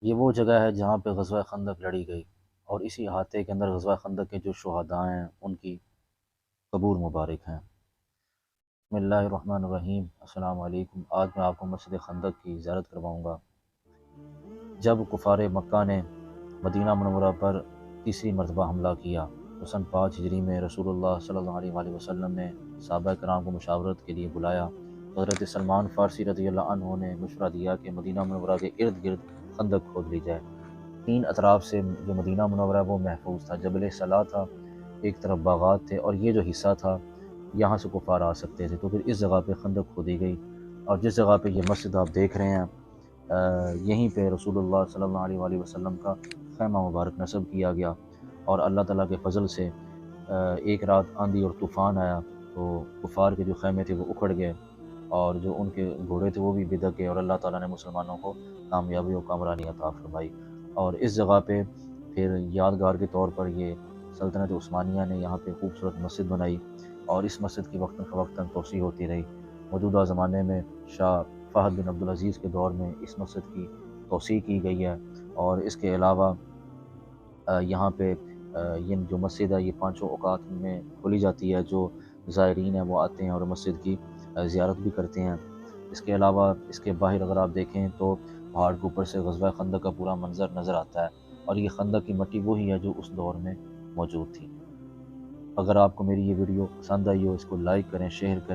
یہ وہ جگہ ہے جہاں پہ غزوہ خندق لڑی گئی، اور اسی احاطے کے اندر غزوہ خندق کے جو شہداء ہیں ان کی قبور مبارک ہیں۔ بسم اللہ الرحمن الرحیم۔ السلام علیکم۔ آج میں آپ کو مسجد خندق کی زیارت کرواؤں گا۔ جب کفار مکہ نے مدینہ منورہ پر تیسری مرتبہ حملہ کیا تو سن 5 ہجری میں رسول اللہ صلی اللہ علیہ وآلہ وسلم نے صحابہ کرام کو مشاورت کے لیے بلایا۔ حضرت سلمان فارسی رضی اللہ عنہ نے مشورہ دیا کہ مدینہ منورہ کے ارد گرد خندق کھود لی جائے۔ 3 اطراف سے جو مدینہ منورہ وہ محفوظ تھا، جبل صلاح تھا، ایک طرف باغات تھے، اور یہ جو حصہ تھا یہاں سے کفار آ سکتے تھے، تو پھر اس جگہ پہ خندق کھودی گئی، اور جس جگہ پہ یہ مسجد آپ دیکھ رہے ہیں یہیں پہ رسول اللہ صلی اللہ علیہ وآلہ وسلم کا خیمہ مبارک نصب کیا گیا، اور اللہ تعالیٰ کے فضل سے ایک رات آندھی اور طوفان آیا تو کفار کے جو خیمے تھے وہ اکھڑ گئے، اور جو ان کے گھوڑے تھے وہ بھی بدک گئے، اور اللہ تعالیٰ نے مسلمانوں کو کامیابی و کامرانی عطا فرمائی۔ اور اس جگہ پہ پھر یادگار کے طور پر یہ سلطنت عثمانیہ نے یہاں پہ خوبصورت مسجد بنائی، اور اس مسجد کی وقتاً فوقتاً توسیع ہوتی رہی۔ موجودہ زمانے میں شاہ فہد بن عبدالعزیز کے دور میں اس مسجد کی توسیع کی گئی ہے، اور اس کے علاوہ یہاں پہ یہ جو مسجد ہے یہ 5 اوقات میں کھولی جاتی ہے، جو زائرین ہیں وہ آتے ہیں اور مسجد کی زیارت بھی کرتے ہیں۔ اس کے علاوہ اس کے باہر اگر آپ دیکھیں تو پہاڑ کے اوپر سے غزوہ خندق کا پورا منظر نظر آتا ہے، اور یہ خندق کی مٹی وہی ہے جو اس دور میں موجود تھی۔ اگر آپ کو میری یہ ویڈیو پسند آئی ہو، اس کو لائک کریں، شیئر کریں۔